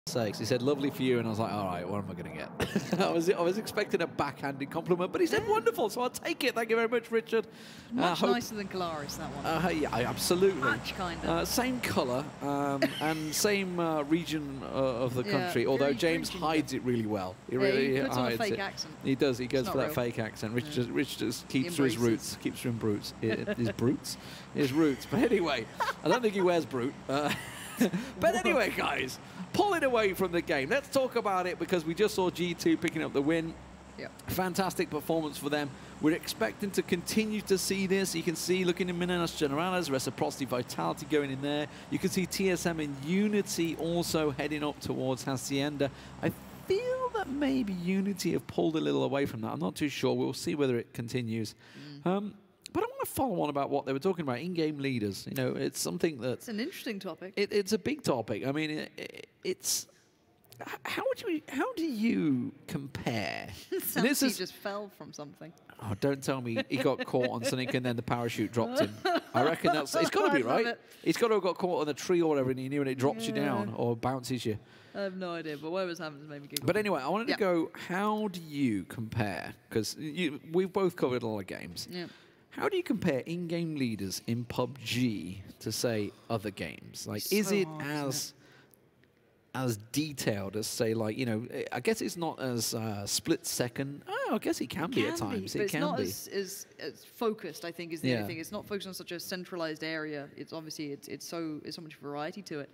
Sakes. He said, lovely for you, and I was like, all right, what am I going to get? I was expecting a backhanded compliment, but he said, wonderful, so I'll take it. Thank you very much, Richard. Much nicer than Galaris, that one. Yeah, absolutely. Much, kind of. Same colour and same region of the country, although James hides it really well. He really puts on a fake it. accent. He does. He goes for that fake accent. Rich just keeps to his roots. Keeps to his roots. But anyway, I don't think he wears brute. But anyway, guys, pulling away from the game, let's talk about it because we just saw G2 picking up the win. Yep. Fantastic performance for them. We're expecting to continue to see this. You can see, looking in Minas Generales, Reciprocity, Vitality going in there. You can see TSM and Unity also heading up towards Hacienda. I feel that maybe Unity have pulled a little away from that. I'm not too sure. We'll see whether it continues. But I want to follow on about what they were talking about, in-game leaders. You know, it's something that... It's an interesting topic. It's a big topic. I mean, it's... How do you compare? Sounds he just fell from something. Oh, don't tell me he got caught on something and then the parachute dropped him. I reckon that's... It's got to be, right? He's got to have got caught on a tree or whatever and he knew and it drops you down or bounces you. I have no idea, but whatever's happened has made me giggle. But anyway, I wanted to go, how do you compare? Because we've both covered a lot of games. Yeah. How do you compare in-game leaders in PUBG to, say, other games? Like, so is it hard, as detailed as, say, like, you know, I guess it's not as split-second. Oh, I guess it can be at times. But it's not as focused, I think, is the only thing. It's not focused on such a centralized area. It's obviously, it's so much variety to it.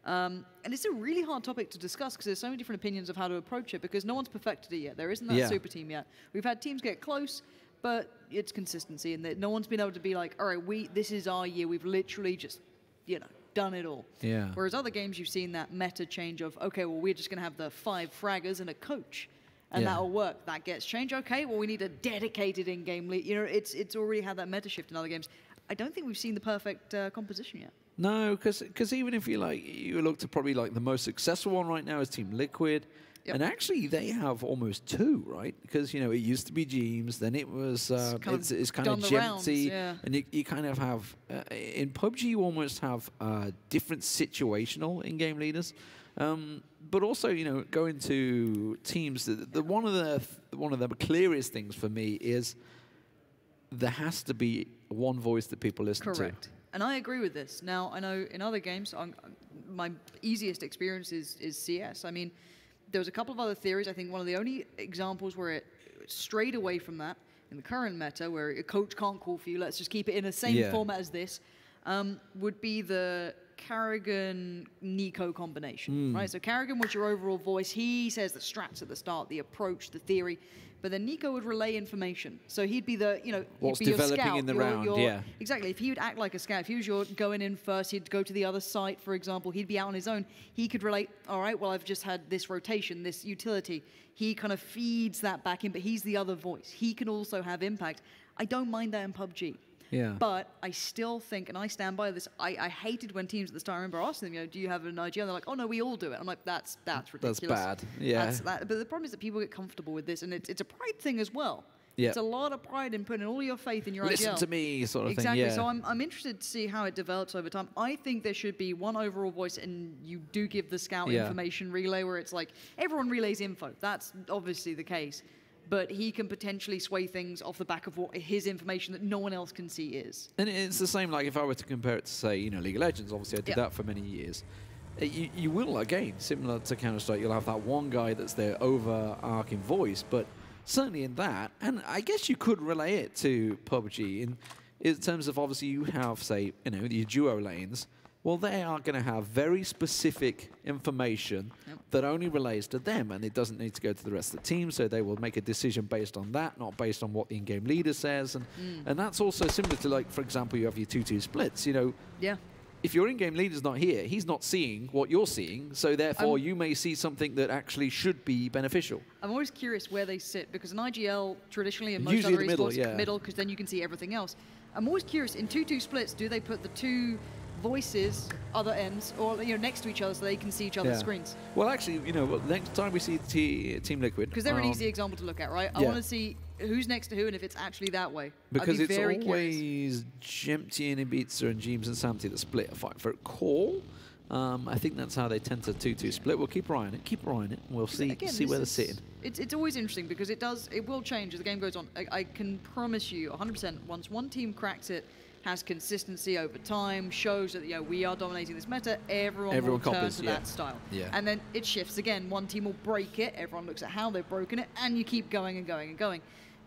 And it's a really hard topic to discuss because there's so many different opinions of how to approach it because no one's perfected it yet. There isn't that super team yet. We've had teams get close, but it's consistency, and that no one's been able to be like, all right, this is our year. We've literally just, you know, done it all. Yeah. Whereas other games, you've seen that meta change of, okay, well, we're just going to have the 5 fraggers and a coach, and that'll work. That gets changed. Okay, well, we need a dedicated in-game lead. You know, it's already had that meta shift in other games. I don't think we've seen the perfect composition yet. No, because even if you look to probably like the most successful one right now is Team Liquid. Yep. And actually, they have almost 2, right? Because, you know, it used to be Jeems, then it was, it's kind of Gemty, and you kind of have, in PUBG, you almost have different situational in-game leaders. But also, you know, going to teams, one of the clearest things for me is there has to be one voice that people listen to. Correct. And I agree with this. Now, I know in other games, my easiest experience is CS. I mean, there was a couple of other theories. I think one of the only examples where it strayed away from that in the current meta, where a coach can't call for you, let's just keep it in the same format as this, would be the Karrigan-Nico combination, right? So Karrigan was your overall voice. He says the strats at the start, the approach, the theory, but then Nico would relay information. So he'd be the, you know, what's he'd be developing your scout, in the round, Exactly. If he would act like a scout, if he was your going in first, he'd go to the other site, for example, he'd be out on his own. He could relate, all right, well, I've just had this rotation, this utility. He kind of feeds that back in, but he's the other voice. He can also have impact. I don't mind that in PUBG. Yeah. But I still think, and I stand by this, I hated when teams at the start, I remember asking them, you know, do you have an idea? And they're like, oh no, we all do it. I'm like, that's ridiculous. That's bad. Yeah. But the problem is that people get comfortable with this, and it's a pride thing as well. Yeah. It's a lot of pride in putting all your faith in your Listen IGL. to me, sort of exactly. thing. Yeah. So I'm interested to see how it develops over time. I think there should be one overall voice, and you do give the scout information relay, where it's like everyone relays info. That's obviously the case. But he can potentially sway things off the back of what his information that no one else can see is. And it's the same, like if I were to compare it to, say, you know, League of Legends, obviously I did that for many years. You will, again, similar to Counter-Strike, you'll have that one guy that's their overarching voice, but certainly in that, and I guess you could relay it to PUBG in terms of, obviously, you have, say, you know, your duo lanes. Well, they are going to have very specific information that only relays to them, and it doesn't need to go to the rest of the team, so they will make a decision based on that, not based on what the in-game leader says. And that's also similar to, like, for example, you have your 2-2 splits. You know, if your in-game leader's not here, he's not seeing what you're seeing, so therefore you may see something that actually should be beneficial. I'm always curious where they sit, because in IGL, traditionally, and most other esports, middle, because then you can see everything else. I'm always curious, in 2-2 splits, do they put the 2 voices, other ends, or, you know, next to each other so they can see each other's screens? Well, actually, you know, next time we see Team Liquid, because they're an easy example to look at, right? I want to see who's next to who and if it's actually that way. Because I'd be it's always Gemty and Ibiza and Jeems and Samty that split a fight. For Call, I think that's how they tend to 2-2 split. We'll keep eyeing it. Keep eyeing it. We'll see where they're sitting. It's always interesting because it will change as the game goes on. I can promise you 100% once one team cracks it, has consistency over time, shows that we are dominating this meta, everyone will turn to that style. Yeah. And then it shifts again. One team will break it, everyone looks at how they've broken it, and you keep going and going and going.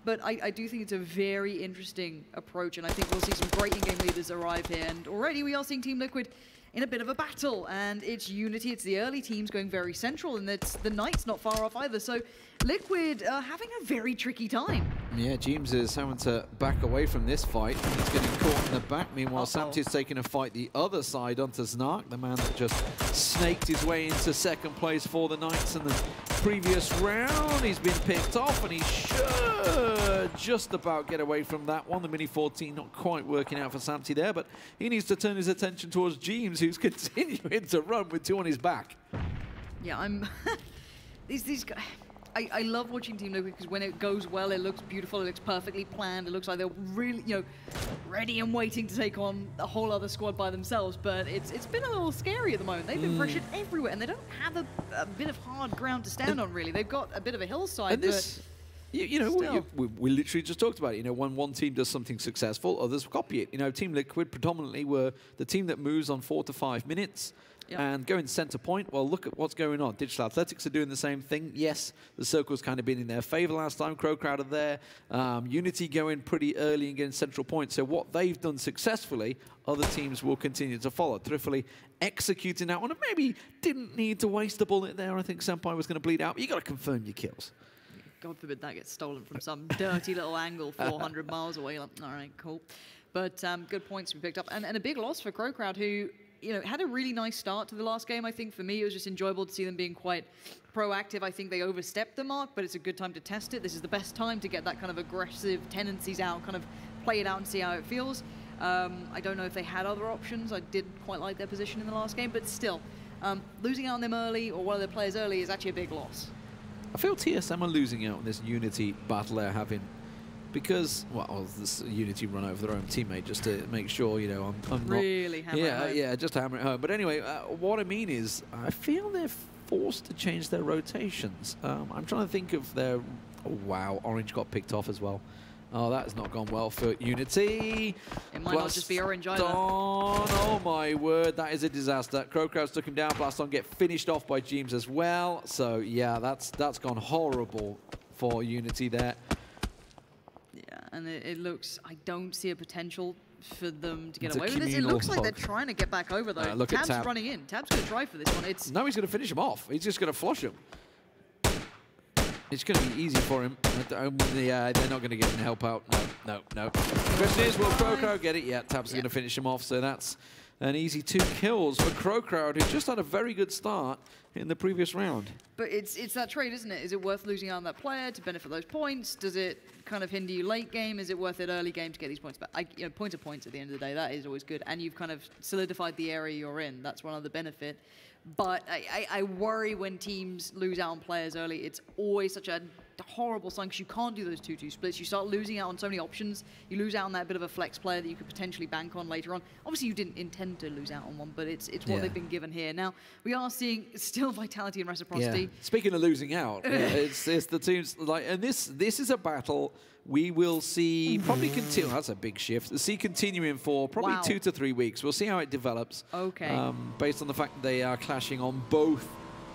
But I do think it's a very interesting approach, and I think we'll see some great in-game leaders arrive here. And already we are seeing Team Liquid in a bit of a battle, and it's Unity, it's the early teams going very central, and it's the Knights not far off either. So Liquid are having a very tricky time. Yeah, James is having to back away from this fight. He's getting caught in the back. Meanwhile, Samti's taking a fight the other side onto Znark, the man that just snaked his way into second place for the Knights in the previous round. He's been picked off, and he should just about get away from that one. The Mini 14 not quite working out for Samti there, but he needs to turn his attention towards James, who's continuing to run with 2 on his back. Yeah, I'm... these guys... I love watching Team Liquid because when it goes well, it looks beautiful, it looks perfectly planned, it looks like they're really, ready and waiting to take on a whole other squad by themselves, but it's been a little scary at the moment. They've been pressured everywhere, and they don't have a bit of hard ground to stand on, really. They've got a bit of a hillside, and this, we literally just talked about it. When one team does something successful, others copy it. Team Liquid predominantly were the team that moves on 4 to 5 minutes. Yep. And going center point, well, look at what's going on. Digital Athletics are doing the same thing. Yes, the circle's kind of been in their favor last time. CrowCrowd are there. Unity going pretty early and getting central point. So what they've done successfully, other teams will continue to follow. Thriftfully executing that one, and maybe didn't need to waste the bullet there. I think Senpai was going to bleed out. But you got to confirm your kills. God forbid that gets stolen from some dirty little angle 400 miles away. Like, all right, cool. But good points to be picked up. And a big loss for CrowCrowd, who... had a really nice start to the last game. I think for me, it was just enjoyable to see them being quite proactive. I think they overstepped the mark, but it's a good time to test it. This is the best time to get that kind of aggressive tendencies out, kind of play it out and see how it feels. I don't know if they had other options. I did quite like their position in the last game, but still, losing out on them early, or one of their players early, is actually a big loss. I feel TSM are losing out on this Unity battle they're having. Because, well, this Unity run over their own teammate just to make sure, I'm really not... Yeah, just to hammer it home. But anyway, what I mean is, I feel they're forced to change their rotations. I'm trying to think of their... Oh, wow, Orange got picked off as well. Oh, that has not gone well for Unity. It might not just be Orange either. Oh, my word, that is a disaster. CrowCrowd took him down. Blaston get finished off by James as well. So, yeah, that's gone horrible for Unity there. And it looks, I don't see a potential for them to get away with this. It looks like they're trying to get back over, though. Look at Tab's running in. Tab's going to try for this one. No, he's going to finish him off. He's just going to flush him. It's going to be easy for him. Yeah, they're not going to get any help out. No. The question is, will CrowCrowd get it? Yeah, Tab's going to finish him off, so that's an easy 2 kills for CrowCrowd, who just had a very good start in the previous round. But it's that trade, isn't it? Is it worth losing out on that player to benefit those points? Does it kind of hinder you late game? Is it worth it early game to get these points back? Point to points at the end of the day, that is always good. And you've kind of solidified the area you're in. That's one other benefit. But I worry when teams lose out on players early. It's always such a horrible sign because you can't do those 2-2 splits. You start losing out on so many options. You lose out on that bit of a flex player that you could potentially bank on later on. Obviously, you didn't intend to lose out on one, but it's what they've been given here. Now, we are seeing still Vitality and Reciprocity. Yeah. Speaking of losing out, it's the teams, and this is a battle we will see probably continue. That's a big shift. See continuing for probably 2 to 3 weeks. We'll see how it develops. Okay. Based on the fact that they are clashing on both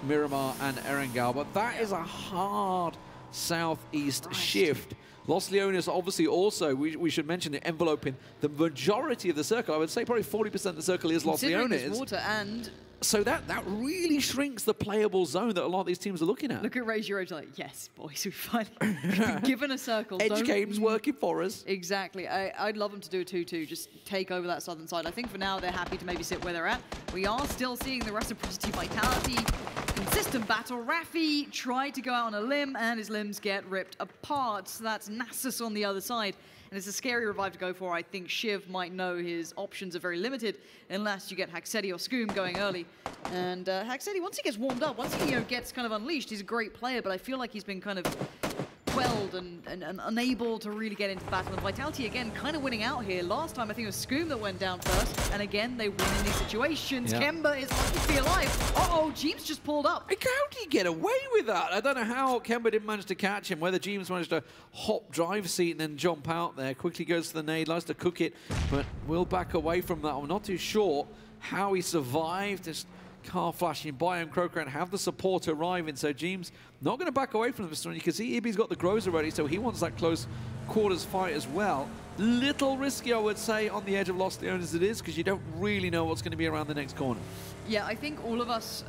Miramar and Erangel, but that is a hard southeast shift. Los Leones obviously also, we should mention it, enveloping the majority of the circle. I would say probably 40% of the circle is Los Leones. Water and so that really shrinks the playable zone that a lot of these teams are looking at. Look at Rage Your Age like, yes, boys, we've finally been given a circle. Edge game's working for us. Exactly. I'd love them to do a 2-2, just take over that southern side. I think for now they're happy to maybe sit where they're at. We are still seeing the Reciprocity Vitality. Consistent battle. Raffi tried to go out on a limb, and his limbs get ripped apart. So that's Nasus on the other side. And it's a scary revive to go for. I think Shiv might know his options are very limited unless you get Haxeti or Skoom going early. And Haxeti, once he gets warmed up, once he gets kind of unleashed, he's a great player, but I feel like he's been kind of, quelled and unable to really get into battle. And Vitality, again, kind of winning out here. Last time, I think it was Scoom that went down first. And again, they win in these situations. Yeah. Kemba is lucky to be alive. Uh-oh, Jeems just pulled up. How did he get away with that? I don't know how Kemba didn't manage to catch him, whether Jeems managed to hop drive seat and then jump out there. Quickly goes to the nade, likes to cook it, but will back away from that. I'm not too sure how he survived. Just car flashing by him. CrowCrowd have the support arriving, so Jeems not going to back away from this one. You can see Ibby's got the Grows already, so he wants that close quarters fight as well. Little risky, I would say, on the edge of Lost Leon as it is, because you don't really know what's going to be around the next corner. Yeah, I think all of us,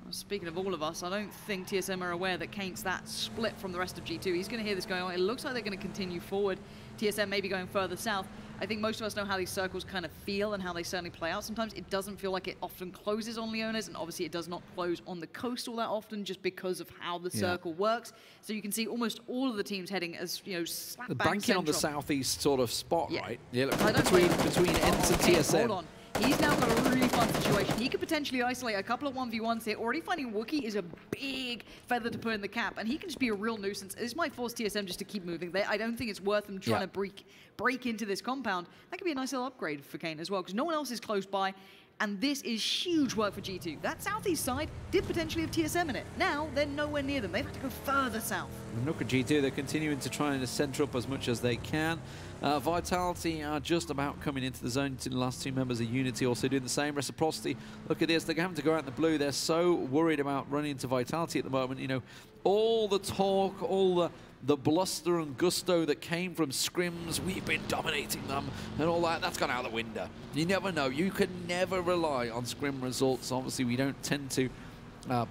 speaking of all of us, I don't think TSM are aware that Kane's that split from the rest of G2. He's going to hear this going on. It looks like they're going to continue forward. TSM maybe going further south. I think most of us know how these circles kind of feel and how they certainly play out. Sometimes it doesn't feel like it often closes on Leones, and obviously it does not close on the coast all that often just because of how the circle works. So you can see almost all of the teams heading as, you know, slap bang banking central. on the southeast sort of spot, right? Yeah, look, between ENCE and TSM. Hold on. He's now got a really fun situation. He could potentially isolate a couple of 1v1s here. Already finding Wookiee is a big feather to put in the cap, and he can just be a real nuisance. This might force TSM just to keep moving. I don't think it's worth them trying to break into this compound. That could be a nice little upgrade for Kane as well, because no one else is close by. And this is huge work for G2. That southeast side did potentially have TSM in it. Now, they're nowhere near them. They've had to go further south. And look at G2. They're continuing to try and center up as much as they can. Vitality are just about coming into the zone. The last two members of Unity also doing the same. Reciprocity, look at this. They're having to go out in the blue. They're so worried about running into Vitality at the moment. You know, all the talk, all the bluster and gusto that came from scrims, we've been dominating them and all that, that's gone out the window. You never know. You can never rely on scrim results. Obviously, we don't tend to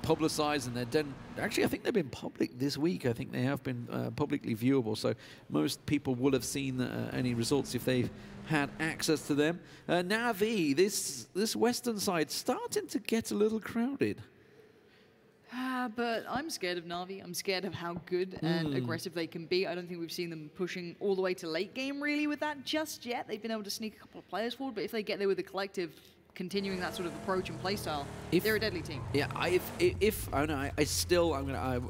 publicize, and they're done. Actually, I think they've been public this week. I think they have been publicly viewable, so most people will have seen any results if they've had access to them. Navi, this western side starting to get a little crowded. But I'm scared of Na'Vi. I'm scared of how good and aggressive they can be. I don't think we've seen them pushing all the way to late game really with that just yet. They've been able to sneak a couple of players forward, but if they get there with the collective continuing that sort of approach and playstyle, they're a deadly team. Yeah, I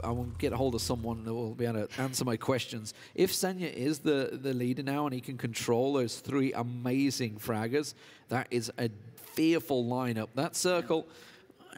won't get a hold of someone that will be able to answer my questions. If Senya is the leader now and he can control those three amazing fraggers, that is a fearful lineup. That circle,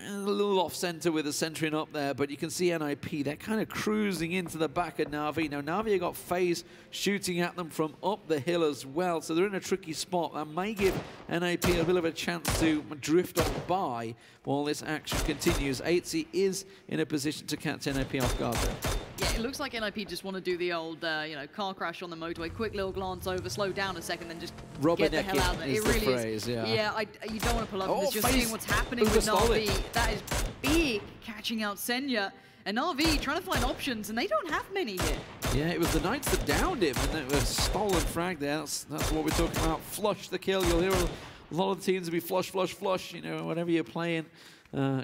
a little off-center with the centering up there, but you can see NIP, they're kind of cruising into the back of Na'Vi. Now, Na'Vi have got FaZe shooting at them from up the hill as well, so they're in a tricky spot. That may give NIP a bit of a chance to drift on by while this action continues. ENCE is in a position to catch NIP off guard there. Yeah, it looks like NIP just want to do the old, you know, car crash on the motorway, quick little glance over, slow down a second, then just get the hell out of there. It really is. Yeah, you don't want to pull up. It's just seeing what's happening with Na'Vi. That is big, catching out Senya. And Na'Vi trying to find options, and they don't have many here. Yeah, it was the Knights that downed him, and it was stolen frag there. That's what we're talking about. Flush the kill. You'll hear a lot of the teams will be flush, flush, flush, you know, whatever you're playing.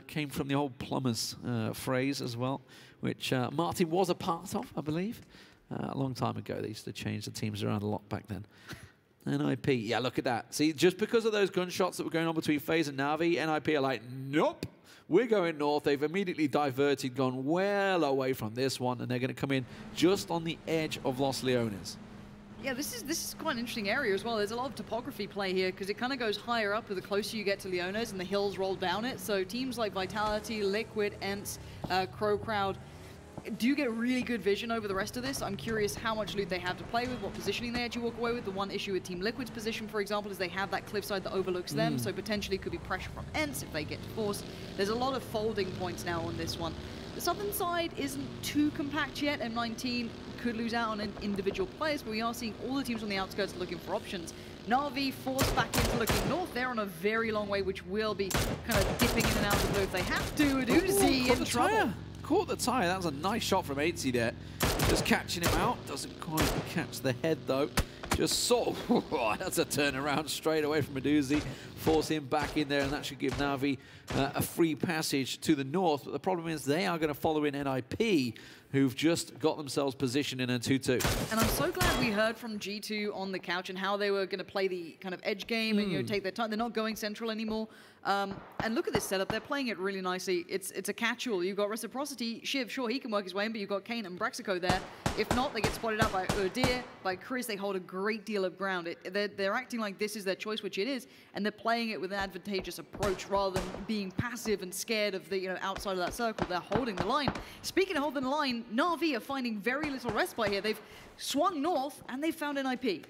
Came from the old plumbers phrase as well, which Marty was a part of, I believe. A long time ago, they used to change the teams around a lot back then. NIP, yeah, look at that. See, just because of those gunshots that were going on between FaZe and Na'Vi, NIP are like, nope, we're going north. They've immediately diverted, gone well away from this one, and they're going to come in just on the edge of Los Leones. Yeah, this is quite an interesting area as well. There's a lot of topography play here because it kind of goes higher up the closer you get to Leones and the hills roll down it. So teams like Vitality, Liquid, ENCE, CrowCrowd do get really good vision over the rest of this. I'm curious how much loot they have to play with, what positioning they actually walk away with. The one issue with Team Liquid's position, for example, is they have that cliffside that overlooks them, so potentially could be pressure from ENCE if they get forced. There's a lot of folding points now on this one. The southern side isn't too compact yet. M19 could lose out on individual players, but we are seeing all the teams on the outskirts looking for options. Na'Vi forced back into looking north. They're on a very long way, which will be kind of dipping in and out of the blue if they have to. Uzi in trouble. Caught the tire. That was a nice shot from ENCE there. Just catching him out. Doesn't quite catch the head, though. Just sort of, that's a turnaround straight away from Uzi. Force him back in there, and that should give Na'Vi a free passage to the north. But the problem is they are going to follow in NIP, who've just got themselves positioned in a 2-2. And I'm so glad we heard from G2 on the couch and how they were going to play the kind of edge game and, you know, take their time. They're not going central anymore. And look at this setup. They're playing it really nicely. It's a catch-all. You've got Reciprocity. Shiv, sure, he can work his way in, but you've got Kane and Braxico there. If not, they get spotted out by Udir, by Chris. They hold a great deal of ground. They're acting like this is their choice, which it is, and they're playing it with an advantageous approach rather than being passive and scared of the outside of that circle. They're holding the line. Speaking of holding the line, Na'Vi are finding very little respite here. They've swung north, and they've found NIP.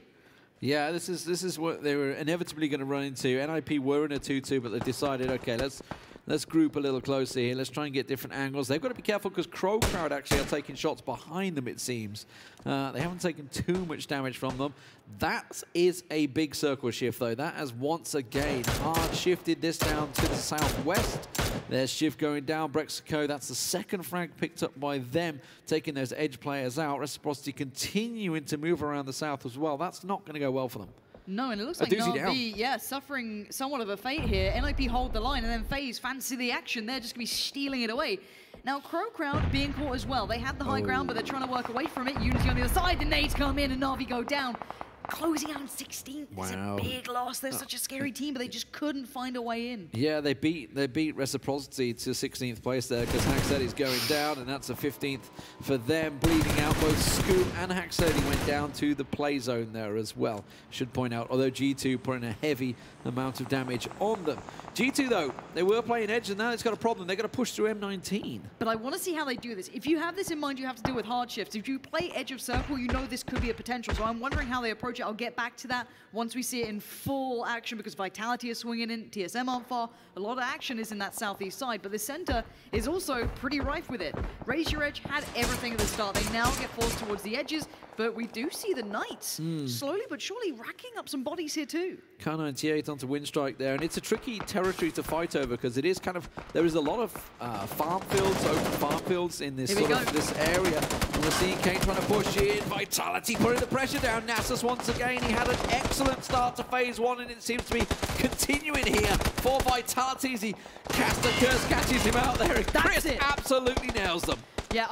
Yeah, this is what they were inevitably going to run into. NIP were in a 2-2, but they decided, okay, let's group a little closer here. Let's try and get different angles. They've got to be careful because CrowCrowd actually are taking shots behind them, it seems. They haven't taken too much damage from them. That is a big circle shift, though. That has once again hard shifted this down to the southwest. There's shift going down. Braxico, that's the second frag picked up by them, taking those edge players out. Reciprocity continuing to move around the south as well. That's not going to go well for them. No, and it looks like Na'Vi, yeah, suffering somewhat of a fate here. NIP hold the line, and then FaZe fancy the action. They're just going to be stealing it away. Now, CrowCrowd being caught as well. They had the high ground, but they're trying to work away from it. Unity on the other side. The nades come in, and Na'Vi go down. Closing out 16th. Wow. It's a big loss. They're such a scary team, but they just couldn't find a way in. Yeah, they beat Reciprocity to 16th place there because Hacksteady's going down, and that's a 15th for them. Bleeding out, both Scoop and Hacksteady went down to the play zone there as well. Should point out, although G2 putting a heavy amount of damage on them. G2, though, they were playing edge, and now it's got a problem. They're going to push through M19. But I want to see how they do this. If you have this in mind, you have to deal with hard shifts. If you play edge of circle, you know this could be a potential. So I'm wondering how they approach it. I'll get back to that once we see it in full action, because Vitality is swinging in, TSM aren't far. A lot of action is in that southeast side, but the center is also pretty rife with it. Raise Your Edge had everything at the start. They now get forced towards the edges, but we do see the Knights slowly but surely racking up some bodies here too. K98 onto Winstrike there, and it's a tricky territory to fight over because it is kind of, there is a lot of farm fields, open farm fields in this this area. And we're seeing Kane trying to push in, Vitality putting the pressure down. Nasus once again, he had an excellent start to phase one, and it seems to be continuing here for Vitality as he casts a curse, catches him out there, and Chris absolutely nails them. Yeah,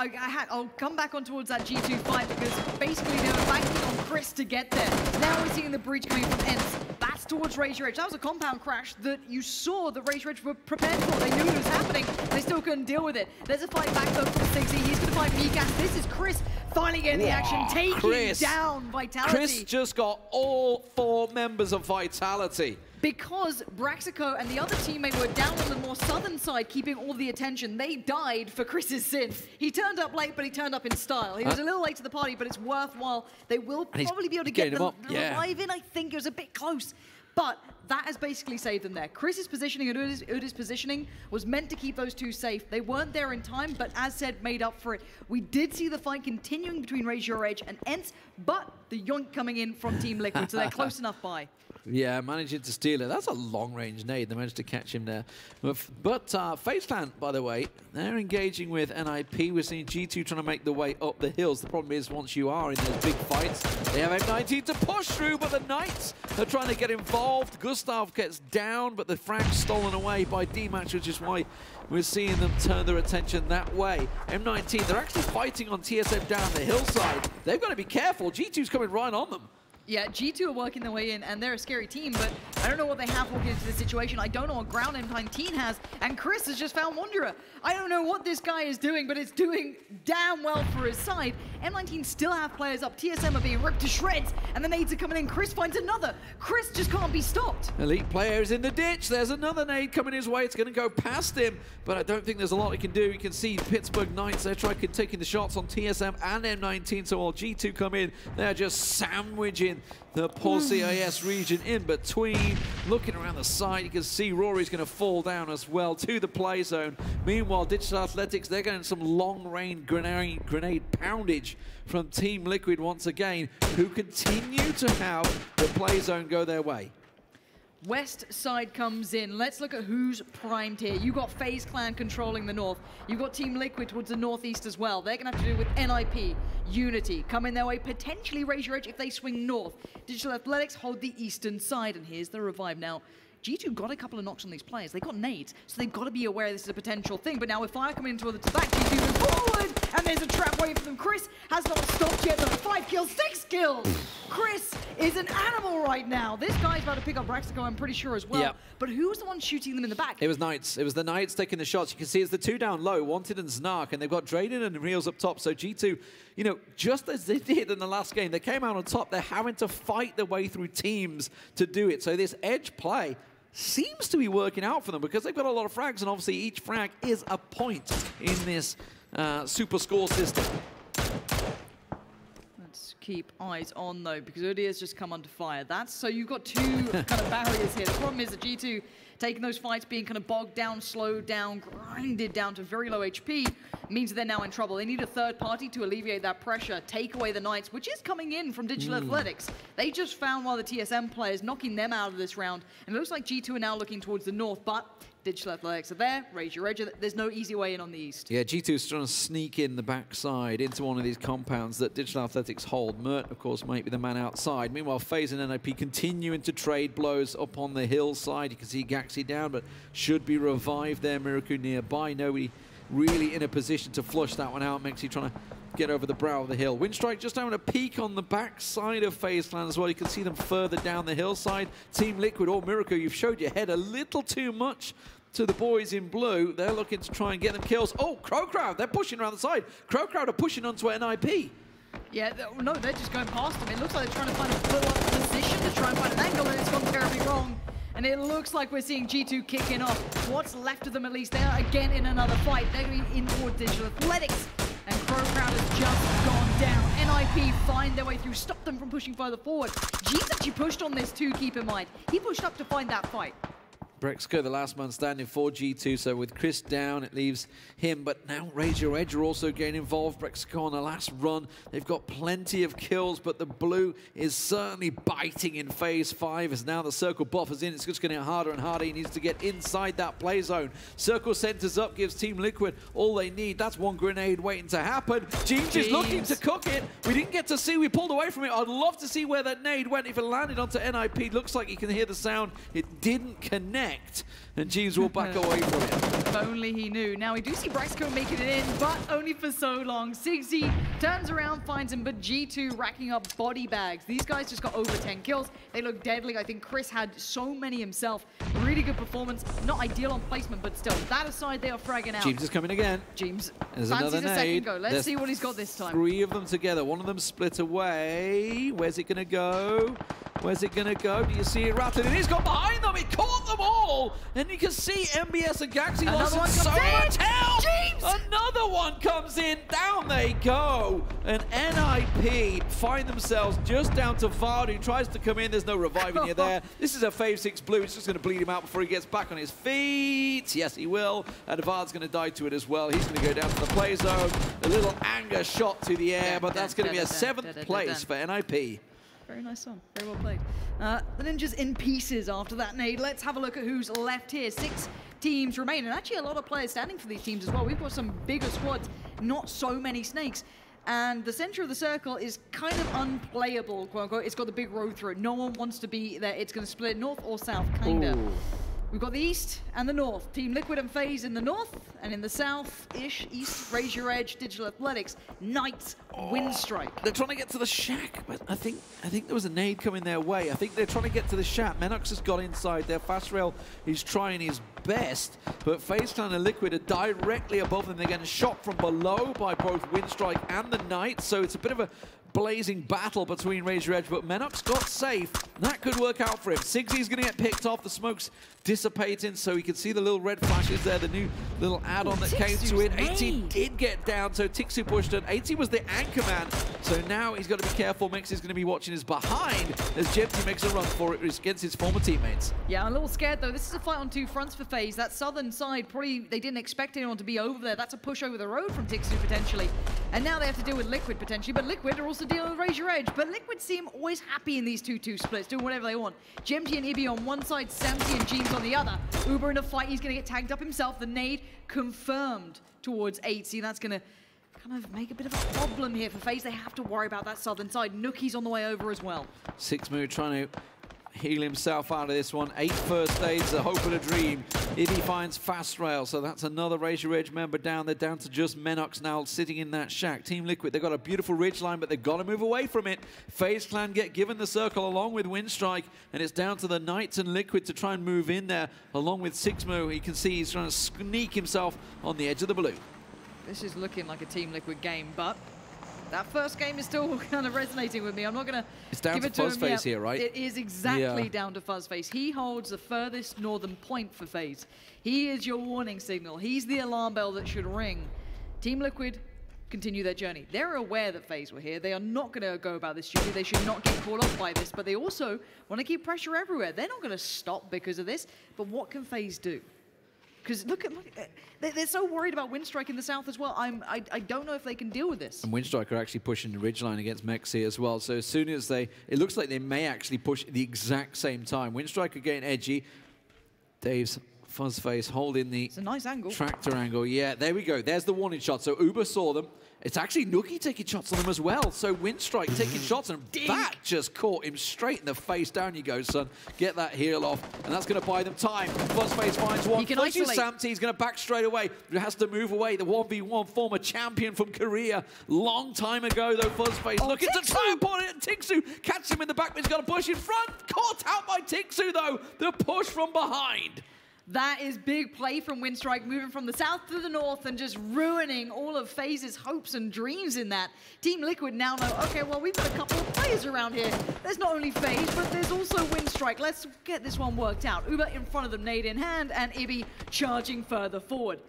I'll come back on towards that G2 fight because basically they were banking on Chris to get there. Now we're seeing the breach coming from ENCE. That's towards Raise Your Edge. That was a compound crash that you saw that Raise Your Edge were prepared for. They knew it was happening. They still couldn't deal with it. There's a fight back though from Sigzy. He's going to fight Mikas. This is Chris finally getting the action, taking down Vitality. Chris just got all 4 members of Vitality. Because Braxico and the other teammate were down on the more southern side, keeping all the attention. They died for Chris's sin. He turned up late, but he turned up in style. He was a little late to the party, but it's worthwhile. They will probably be able to get the revive in. I think it was a bit close. But that has basically saved them there. Chris's positioning and Udir's positioning was meant to keep those two safe. They weren't there in time, but as said, made up for it. We did see the fight continuing between Raise Your Edge and ENCE, but the yoink coming in from Team Liquid, so they're close enough by. Yeah, managing to steal it. That's a long-range nade. They managed to catch him there. But FaZe Clan, by the way, they're engaging with NIP. We're seeing G2 trying to make the way up the hills. The problem is once you are in those big fights, they have M19 to push through, but the Knights are trying to get involved. Gustav gets down, but the frag's stolen away by D-Match, which is why we're seeing them turn their attention that way. M19, they're actually fighting on TSM down the hillside. They've got to be careful. G2's coming right on them. Yeah, G2 are working their way in, and they're a scary team, but I don't know what they have walking into this situation. I don't know what ground M19 has, and Chris has just found Wanderer. I don't know what this guy is doing, but it's doing damn well for his side. M19 still have players up. TSM are being ripped to shreds, and the nades are coming in. Chris finds another. Chris just can't be stopped. Elite player is in the ditch. There's another nade coming his way. It's going to go past him, but I don't think there's a lot he can do. You can see Pittsburgh Knights, they're taking the shots on TSM and M19, so while G2 come in, they're just sandwiching the poor CIS region in between. Looking around the side, you can see Rory's going to fall down as well to the play zone. Meanwhile, Digital Athletics, they're getting some long-range grenade poundage from Team Liquid once again, who continue to have the play zone go their way. West side comes in. Let's look at who's primed here. You've got FaZe Clan controlling the north. You've got Team Liquid towards the northeast as well. They're going to have to do with NIP, Unity, coming their way, potentially Raise Your Edge if they swing north. Digital Athletics hold the eastern side, and here's the revive. Now, G2 got a couple of knocks on these players. They got nades, so they've got to be aware this is a potential thing. But now with fire coming into the back, G2 move forward, and there's a trap waiting for them. Chris has not stopped yet, though. 5 kills, 6 kills! Chris is an animal right now. This guy's about to pick up Braxico, I'm pretty sure, as well. Yep. But who's the one shooting them in the back? It was Knights. It was the Knights taking the shots. You can see it's the 2 down low, Wanted and Snark, and they've got Drayden and Reels up top. So G2, you know, just as they did in the last game, they came out on top. They're having to fight their way through teams to do it. So this edge play seems to be working out for them because they've got a lot of frags, and obviously each frag is a point in this super score system. Let's keep eyes on, though, because Udia's just come under fire. That's so you've got 2 kind of barriers here. The problem is that G2 taking those fights, being kind of bogged down, slowed down, grinded down to very low HP, means that they're now in trouble. They need a third party to alleviate that pressure, take away the Knights, which is coming in from Digital Athletics. They just found one of the TSM players, knocking them out of this round. And it looks like G2 are now looking towards the north, but Digital Athletics are there. Raise your edge. There's no easy way in on the east. Yeah, G2's trying to sneak in the backside into one of these compounds that Digital Athletics hold. Mert, of course, might be the man outside. Meanwhile, FaZe and NIP continuing to trade blows up on the hillside. You can see Gaxi down, but should be revived there. Miraku nearby. Nobody really in a position to flush that one out. Mexi trying to get over the brow of the hill. Winstrike just having a peek on the backside of FaZe Clan as well. You can see them further down the hillside. Team Liquid or Miracle, you've showed your head a little too much to the boys in blue. They're looking to try and get them kills. Oh, CrowCrowd, they're pushing around the side. CrowCrowd are pushing onto NIP. Yeah, no, they're just going past them. It looks like they're trying to find a blow-up position to try and find an angle, and it's gone terribly wrong. And it looks like we're seeing G2 kicking off. What's left of them, at least, they are again in another fight. They're going to be in toward Digital Athletics. And CrowCrowd has just gone down. NIP find their way through, stop them from pushing further forward. G's actually pushed on this too, keep in mind. He pushed up to find that fight. Brexco, the last man standing for G2, so with Chris down, it leaves him. But now Raise Your Edge are also getting involved. Brexco on the last run. They've got plenty of kills, but the blue is certainly biting in Phase 5 as now the circle buffers in. It's just going to get harder and harder. He needs to get inside that play zone. Circle centers up, gives Team Liquid all they need. That's one grenade waiting to happen. James is looking to cook it. We didn't get to see. We pulled away from it. I'd love to see where that nade went. If it landed onto NIP, looks like you can hear the sound. It didn't connect. And Jeeves will back away from it. If only he knew. Now we do see Braxico making it in, but only for so long. Sigzy turns around, finds him, but G2 racking up body bags. These guys just got over 10 kills. They look deadly. I think Chris had so many himself. Really good performance. Not ideal on placement, but still. That aside, they are fragging out. James is coming again. James There's fancies another a second nade. go. Let's see what he's got this time. 3 of them together. One of them split away. Where's it going to go? Where's it going to go? Do you see it rattling? And he's got behind them. He caught them all. And you can see MBS and Gaxi lost so much help. James! Another one comes in. Down they go. And NIP find themselves just down to VOD, who tries to come in. There's no reviving you there. This is a Phase 6 blue. It's just going to bleed him out before he gets back on his feet. Yes, he will. And VOD's going to die to it as well. He's going to go down to the play zone. A little anger shot to the air, but that's going to be a 7th place for NIP. Very nice song. Very well played. The Ninjas in pieces after that nade. Let's have a look at who's left here. 6 teams remain, and actually a lot of players standing for these teams as well. We've got some bigger squads, not so many snakes. And the center of the circle is kind of unplayable, quote unquote. It's got the big road through it. No one wants to be there. It's going to split north or south, kind of. We've got the east and the north. Team Liquid and FaZe in the north, and in the south-ish, east, Raise Your Edge, Digital Athletics, Knights, Winstrike. They're trying to get to the shack, but I think there was a nade coming their way. I think they're trying to get to the shack. Menox has got inside there. Fast Rail is trying his best, but FaZe Clan and Liquid are directly above them. They're getting shot from below by both Winstrike and the Knights, so it's a bit of a blazing battle between Raise Your Edge, but Menox got safe. That could work out for him. Sigzy's going to get picked off. The smoke's dissipating, so you can see the little red flashes there, the new little add-on that came to it. 80 did get down, so Tixu pushed it. 80 was the anchor man, so now he's got to be careful. Mix is going to be watching his behind as Jemty makes a run for it against his former teammates. Yeah, I'm a little scared, though. This is a fight on 2 fronts for FaZe. That southern side, probably they didn't expect anyone to be over there. That's a push over the road from Tixu, potentially. And now they have to deal with Liquid, potentially, but Liquid are also dealing with Raise Your Edge. But Liquid seem always happy in these 2-2 splits, doing whatever they want. Jemty and Ibi on one side, Samsy and James on the other. Uber in a fight, he's going to get tagged up himself. The nade confirmed towards 80. That's going to kind of make a bit of a problem here for FaZe. They have to worry about that southern side. Nookie's on the way over as well. 6 Mood trying to heal himself out of this one. 8 first aids, a hope and a dream. If he finds fast rail, so that's another Razor Edge member down. They're down to just Menox now sitting in that shack. Team Liquid, they've got a beautiful ridge line, but they've got to move away from it. FaZe Clan get given the circle along with Winstrike, and it's down to the Knights and Liquid to try and move in there, along with Sixmo. You can see he's trying to sneak himself on the edge of the blue. This is looking like a Team Liquid game, but that first game is still kind of resonating with me. I'm not going to give it to him. It's down to FaZe here, right? It is exactly down to FaZe. He holds the furthest northern point for FaZe. He is your warning signal. He's the alarm bell that should ring. Team Liquid continue their journey. They're aware that FaZe were here. They are not going to go about this duty. They should not get caught off by this, but they also want to keep pressure everywhere. They're not going to stop because of this, but what can FaZe do? Because look at they're so worried about Winstrike in the south as well. I don't know if they can deal with this. And Winstrike are actually pushing the ridgeline against Mexi as well. So as soon as it looks like they may actually push at the exact same time. Winstrike are getting edgy. Dave's FaZe holding the it's a nice angle. Tractor angle. Yeah, there we go. There's the warning shot. So Uber saw them. It's actually Nookie taking shots on them as well. So Winstrike taking shots, and that just caught him straight in the face. Down you go, son. Get that heel off, and that's going to buy them time. FaZe finds one. He can isolate. Samty, he's going to back straight away. He has to move away. The 1v1 former champion from Korea. Long time ago, though, FaZe looking to try and put it. Tixu catches him in the back, but he's got to push in front. Caught out by Tixu, though. The push from behind. That is big play from Winstrike, moving from the south to the north and just ruining all of FaZe's hopes and dreams in that. Team Liquid now know, okay, well, we've got a couple of players around here. There's not only FaZe, but there's also Winstrike. Let's get this one worked out. Uber in front of them, nade in hand, and Ibi charging further forward.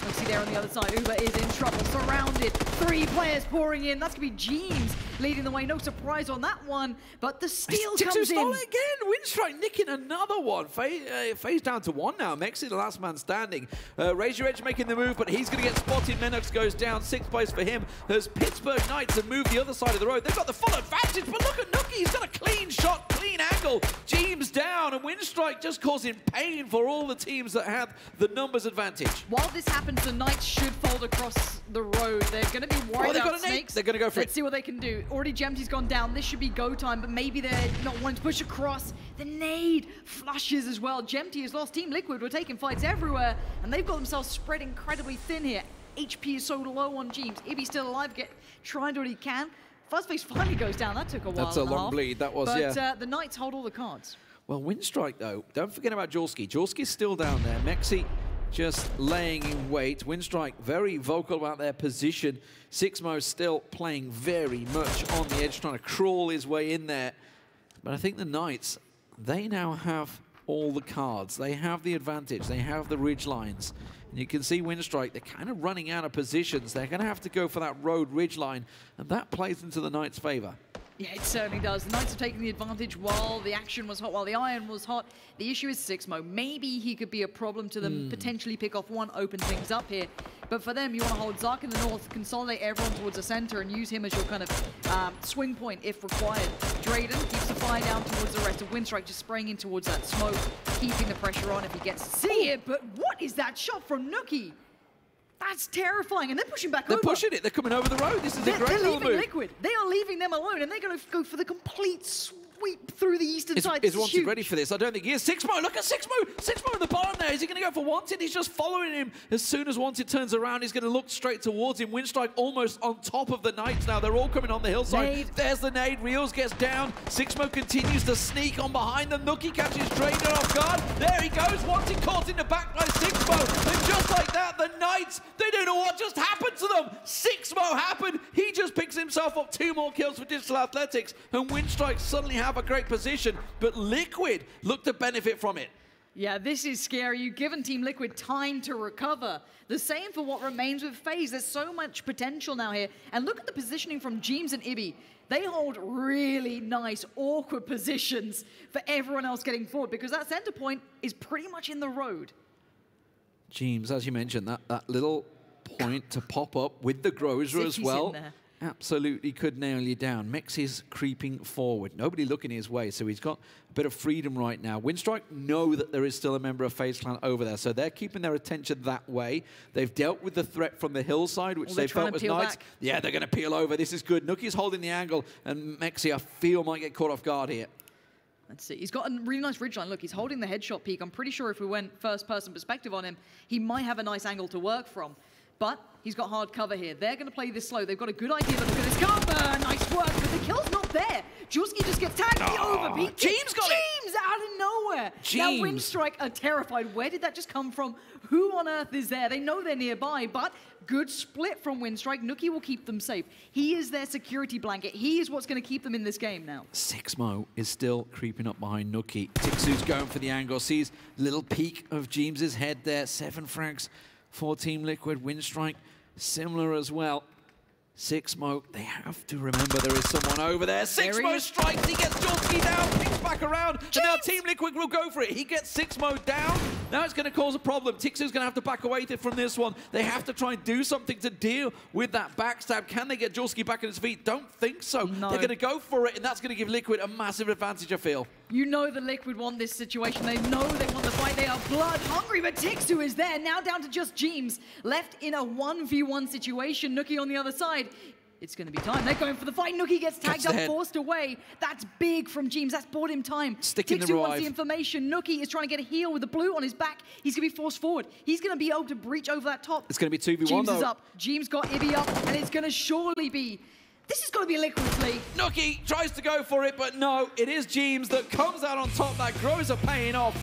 Let's see there on the other side, Uber is in trouble, surrounded. 3 players pouring in. That's going to be Jeans leading the way. No surprise on that one, but the steal comes in. Stole it again. Winstrike nicking another one. FaZe down to 1 now. Mexi, the last man standing. Razor Edge making the move, but he's going to get spotted. Menox goes down. 6th place for him as Pittsburgh Knights have moved the other side of the road. They've got the full advantage, but look at Nookie. He's got a clean shot, clean angle. Jeems down, and Winstrike just causing pain for all the teams that have the numbers advantage. While this happens, the Knights should fold across the road. They're going to be worried about snakes. They're going to go for it. Let's see what they can do. Already Gemty's gone down. This should be go time, but maybe they're not wanting to push across. The nade flushes as well. Gemty has lost. Team Liquid were taking fights everywhere, and they've got themselves spread incredibly thin here. HP is so low on Jeems. Ibby's still alive, trying to do what he can. FaZe finally goes down. That took a while. That's a long bleed. That was, but the Knights hold all the cards. Well, Winstrike, though, don't forget about Jorski. Jorski's still down there. Mexi just laying in wait. Winstrike very vocal about their position. Sixmo still playing very much on the edge, trying to crawl his way in there. But I think the Knights, they now have all the cards. They have the advantage. They have the ridge lines. And you can see Winstrike, they're kind of running out of positions. They're going to have to go for that road ridge line, and that plays into the Knights' favor. Yeah, it certainly does. The Knights have taken the advantage while the action was hot, while the iron was hot. The issue is Sixmo. Maybe he could be a problem to them, potentially pick off one, open things up here. But for them, you want to hold Zark in the north, consolidate everyone towards the center, and use him as your kind of swing point if required. Drayden keeps the fire down towards the rest of Winstrike, just spraying in towards that smoke, keeping the pressure on if he gets to see it. But what is that shot from Nookie? That's terrifying, and they're pushing back over. They're pushing it. They're coming over the road. This is a great little move. They're leaving Liquid. They are leaving them alone, and they're going to go for the complete sweep through the eastern side. Is Wanted ready for this? I don't think he is. Sixmo, look at Sixmo. Sixmo in the bottom there. Is he going to go for Wanted? He's just following him. As soon as Wanted turns around, he's going to look straight towards him. Winstrike almost on top of the Knights now. They're all coming on the hillside. Nade. There's the nade. Reels gets down. Sixmo continues to sneak on behind them. Nookie catches Drayden off guard. There he goes. Wanted caught in the back by Sixmo. And just like that, the Knights, they don't know what just happened to them. Sixmo happened. He just picks himself up 2 more kills for Digital Athletics. And Winstrike suddenly have a great position. But Liquid look to benefit from it. Yeah, this is scary. You've given Team Liquid time to recover. The same for what remains with FaZe. There's so much potential now here. And look at the positioning from Jeems and Ibby. They hold really nice, awkward positions for everyone else getting forward, because that center point is pretty much in the road. Jeems, as you mentioned, that little point to pop up with the Grozer as well. Absolutely could nail you down. Mexi's creeping forward. Nobody looking his way, so he's got a bit of freedom right now. Winstrike know that there is still a member of FaZe Clan over there, so they're keeping their attention that way. They've dealt with the threat from the hillside, which they felt was nice. Yeah, they're going to peel over. This is good. Nookie's holding the angle, and Mexi, I feel, might get caught off guard here. Let's see. He's got a really nice ridgeline. Look, he's holding the headshot peak. I'm pretty sure if we went first-person perspective on him, he might have a nice angle to work from. But he's got hard cover here. They're going to play this slow. They've got a good idea. Look at this cover. Nice work, but the kill's not there. Julski just gets tagged. The overpeak. James got it. James out of nowhere. James. Now Winstrike are terrified. Where did that just come from? Who on earth is there? They know they're nearby, but good split from Winstrike. Nuki will keep them safe. He is their security blanket. He is what's going to keep them in this game now. Sixmo is still creeping up behind Nuki. Tixu's going for the angle. Sees little peek of James's head there. 7 frags for Team Liquid. Winstrike similar as well. Sixmo, they have to remember there is someone over there. Sixmo strikes, he gets Julski down, picks back around, and now Team Liquid will go for it. He gets Sixmo down. Now it's going to cause a problem. Tixu's going to have to back away from this one. They have to try and do something to deal with that backstab. Can they get Julski back on his feet? Don't think so. No. They're going to go for it, and that's going to give Liquid a massive advantage, I feel. You know the Liquid want this situation. They know they want the fight. They are blood hungry, but Tixu is there. Now down to just James. Left in a 1v1 situation. Nuki on the other side. It's going to be time. They're going for the fight. Nuki gets tagged up, forced away. That's big from James. That's bought him time. Tixu wants the information. Nuki is trying to get a heal with the blue on his back. He's going to be forced forward. He's going to be able to breach over that top. It's going to be 2v1 James though. Is up. James got Ibby up, and it's going to surely be... This is going to be Liquid's league. Nuki tries to go for it, but no, it is James that comes out on top. That grows are paying off.